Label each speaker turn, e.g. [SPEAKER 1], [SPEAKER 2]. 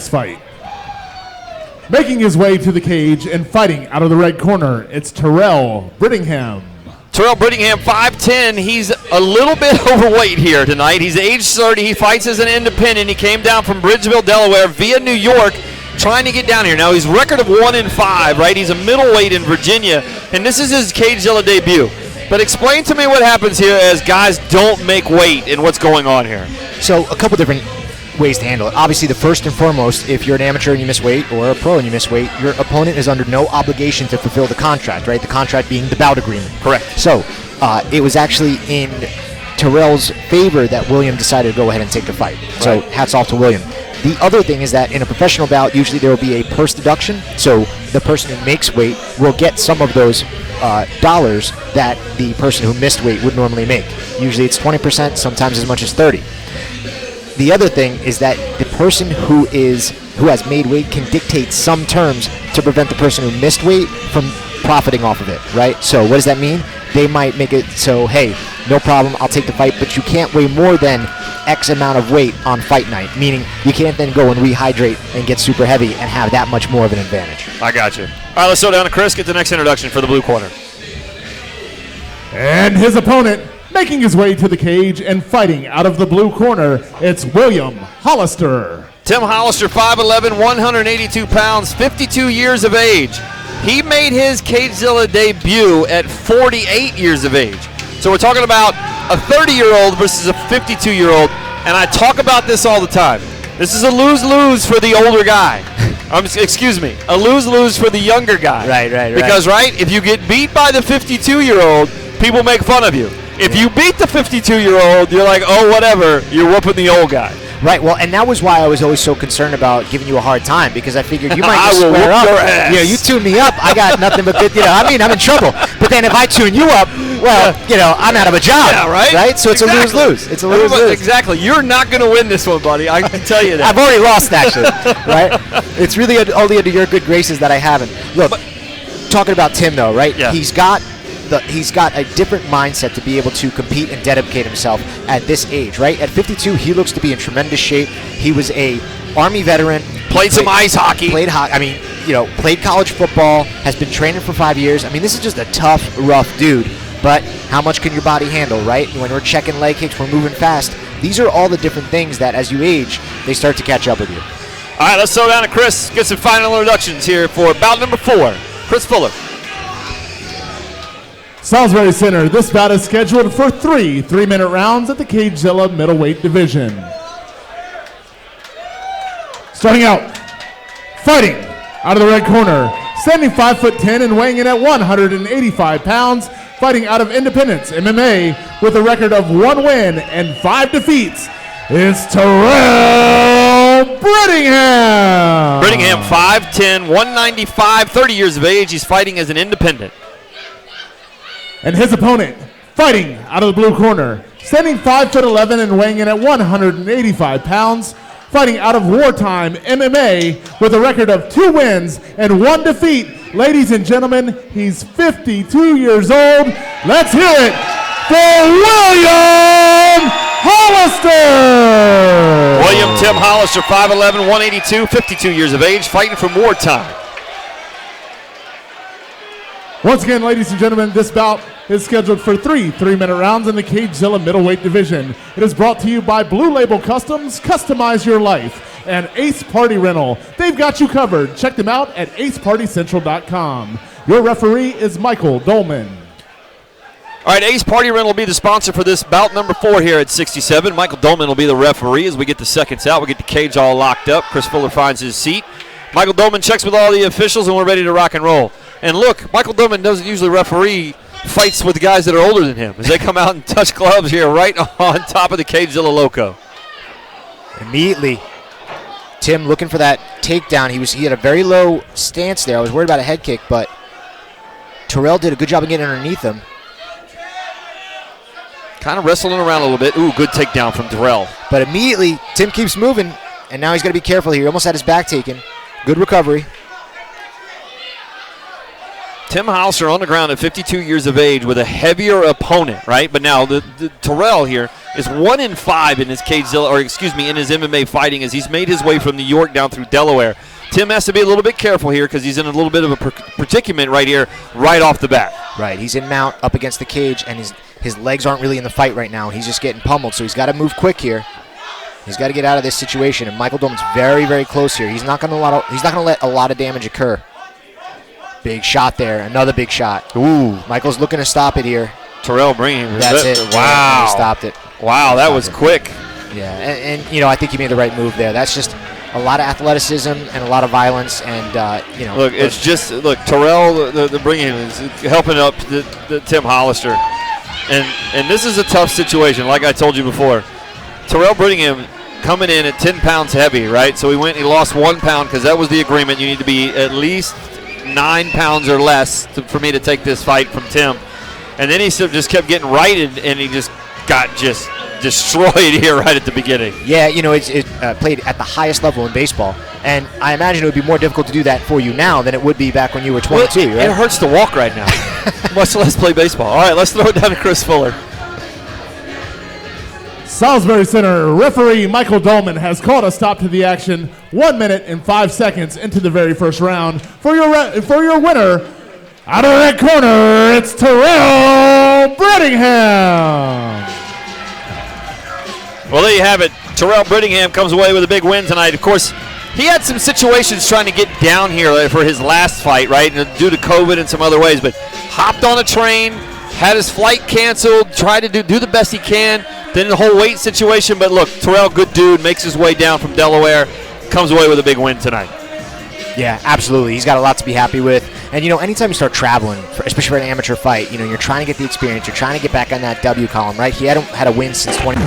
[SPEAKER 1] next fight. Making his way to the cage and fighting out of the red corner, it's Terell Brittingham.
[SPEAKER 2] Terell Brittingham, 5'10". He's a little bit overweight here tonight. He's age 30. He fights as an independent. He came down from Bridgeville, Delaware, via New York, trying to get down here. Now, he's record of 1-5, right? He's a middleweight in Virginia, and this is his CageZilla debut. But explain to me what happens here as guys don't make weight and what's going on here.
[SPEAKER 3] So a couple different ways to handle it. Obviously, the first and foremost, if you're an amateur and you miss weight, or a pro and you miss weight, your opponent is under no obligation to fulfill the contract, right? The contract being the bout agreement.
[SPEAKER 2] Correct.
[SPEAKER 3] So it was actually in Terrell's favor that William decided to go ahead and take the fight. So hats off to William. The other thing is that in a professional bout, usually there will be a purse deduction. So the person who makes weight will get some of those dollars that the person who missed weight would normally make. Usually it's 20%, sometimes as much as 30%. The other thing is that the person who has made weight can dictate some terms to prevent the person who missed weight from profiting off of it, right? So what does that mean? They might make it so, hey, no problem, I'll take the fight, but you can't weigh more than X amount of weight on fight night, meaning you can't then go and rehydrate and get super heavy and have that much more of an advantage.
[SPEAKER 2] I got you. All right, let's slow down to Chris. Get the next introduction for the blue corner.
[SPEAKER 1] And his opponent, making his way to the cage and fighting out of the blue corner, it's William Hollister.
[SPEAKER 2] Tim Hollister, 5'11", 182 pounds, 52 years of age. He made his CageZilla debut at 48 years of age. So we're talking about a 30-year-old versus a 52-year-old, and I talk about this all the time. This is a lose-lose for the older guy. Excuse me, a lose-lose for the younger guy.
[SPEAKER 3] Right.
[SPEAKER 2] Because, if you get beat by the 52-year-old, people make fun of you. If you beat the 52-year-old, you're like, oh, whatever, you're whooping the old guy.
[SPEAKER 3] Right, well, and that was why I was always so concerned about giving you a hard time, because I figured you might just square up.
[SPEAKER 2] Your ass.
[SPEAKER 3] You know, you tune me up, I got nothing but good, I'm in trouble. But then if I tune you up, well, I'm out of a job.
[SPEAKER 2] Yeah, right?
[SPEAKER 3] Right? So it's a lose-lose. It's a lose-lose.
[SPEAKER 2] Exactly. You're not going to win this one, buddy. I can tell you that.
[SPEAKER 3] I've already lost, actually. Right? It's really only under your good graces that I haven't. Look, talking about Tim, though, right?
[SPEAKER 2] Yeah.
[SPEAKER 3] He's got a different mindset to be able to compete and dedicate himself at this age, right? At 52, he looks to be in tremendous shape. He was a Army veteran.
[SPEAKER 2] Played some ice hockey.
[SPEAKER 3] Played college football, has been training for 5 years. This is just a tough, rough dude. But how much can your body handle, right? When we're checking leg kicks, we're moving fast. These are all the different things that as you age, they start to catch up with you.
[SPEAKER 2] All right, let's slow down to Chris. Get some final introductions here for bout number 4. Chris Fuller.
[SPEAKER 1] Salisbury Center, this bout is scheduled for 3 3-minute rounds at the CageZilla middleweight division. Starting out, fighting out of the red corner, standing 5'10" and weighing in at 185 pounds, fighting out of Independence MMA with a record of 1 win and 5 defeats, is Terell Brittingham.
[SPEAKER 2] Brittingham, 5'10", 195, 30 years of age. He's fighting as an independent.
[SPEAKER 1] And his opponent, fighting out of the blue corner, standing 5'11" and weighing in at 185 pounds, fighting out of Wartime MMA with a record of 2 wins and 1 defeat. Ladies and gentlemen, he's 52 years old. Let's hear it for William Hollister.
[SPEAKER 2] William Tim Hollister, 5'11", 182, 52 years of age, fighting from Wartime.
[SPEAKER 1] Once again, ladies and gentlemen, this bout is scheduled for 3 3-minute rounds in the CageZilla middleweight division. It is brought to you by Blue Label Customs, Customize Your Life, and Ace Party Rental. They've got you covered. Check them out at acepartycentral.com. Your referee is Michael Dolman.
[SPEAKER 2] All right, Ace Party Rental will be the sponsor for this bout number 4 here at 67. Michael Dolman will be the referee as we get the seconds out. We get the cage all locked up. Chris Fuller finds his seat. Michael Dolman checks with all the officials, and we're ready to rock and roll. And look, Michael Dolman doesn't usually referee fights with the guys that are older than him as they come out and touch gloves here right on top of the CageZilla loco.
[SPEAKER 3] Immediately, Tim looking for that takedown. He had a very low stance there. I was worried about a head kick, but Terell did a good job of getting underneath him.
[SPEAKER 2] Kind of wrestling around a little bit. Ooh, good takedown from Terell.
[SPEAKER 3] But immediately, Tim keeps moving, and now he's got to be careful here. He almost had his back taken. Good recovery.
[SPEAKER 2] Tim Hollister on the ground at 52 years of age with a heavier opponent, right? But now the Terell here is 1-5 in his CageZilla, or excuse me, in his MMA fighting, as he's made his way from New York down through Delaware. Tim has to be a little bit careful here because he's in a little bit of a predicament right here, right off the bat.
[SPEAKER 3] Right, he's in mount up against the cage, and his legs aren't really in the fight right now. He's just getting pummeled, so he's got to move quick here. He's got to get out of this situation, and Michael Dolman's very, very close here. He's not going to let a lot of damage occur. Big shot there, another big shot. Ooh, Michael's looking to stop it here.
[SPEAKER 2] Terell Brittingham.
[SPEAKER 3] That's it.
[SPEAKER 2] Wow.
[SPEAKER 3] He stopped it.
[SPEAKER 2] Wow, that was quick.
[SPEAKER 3] Yeah, and you know, I think he made the right move there. That's just a lot of athleticism and a lot of violence, and you know.
[SPEAKER 2] Look, it's just Terell the Brittingham is helping up the Tim Hollister, and this is a tough situation. Like I told you before, Terell Brittingham coming in at 10 pounds heavy, right? So he lost 1 pound because that was the agreement. You need to be at least 9 pounds or less for me to take this fight from Tim, and then he just kept getting righted, and he just got destroyed here right at the beginning.
[SPEAKER 3] Yeah, you know, it played at the highest level in baseball, and I imagine it would be more difficult to do that for you now than it would be back when you were 22,
[SPEAKER 2] well,
[SPEAKER 3] right?
[SPEAKER 2] It hurts to walk right now, much less play baseball. All right, let's throw it down to Chris Fuller.
[SPEAKER 1] Salisbury Center referee Michael Dolman has called a stop to the action 1 minute and 5 seconds into the very first round. For your winner, out of that corner, it's Terell Brittingham.
[SPEAKER 2] Well, there you have it. Terell Brittingham comes away with a big win tonight. Of course, he had some situations trying to get down here for his last fight, right, due to COVID and some other ways, but hopped on a train, had his flight canceled, tried to do the best he can, then the whole weight situation. But look, Terell, good dude, makes his way down from Delaware, comes away with a big win tonight.
[SPEAKER 3] Yeah, absolutely. He's got a lot to be happy with. And, you know, anytime you start traveling, especially for an amateur fight, you know, you're trying to get the experience. You're trying to get back on that W column, right? He hadn't had a win since 20.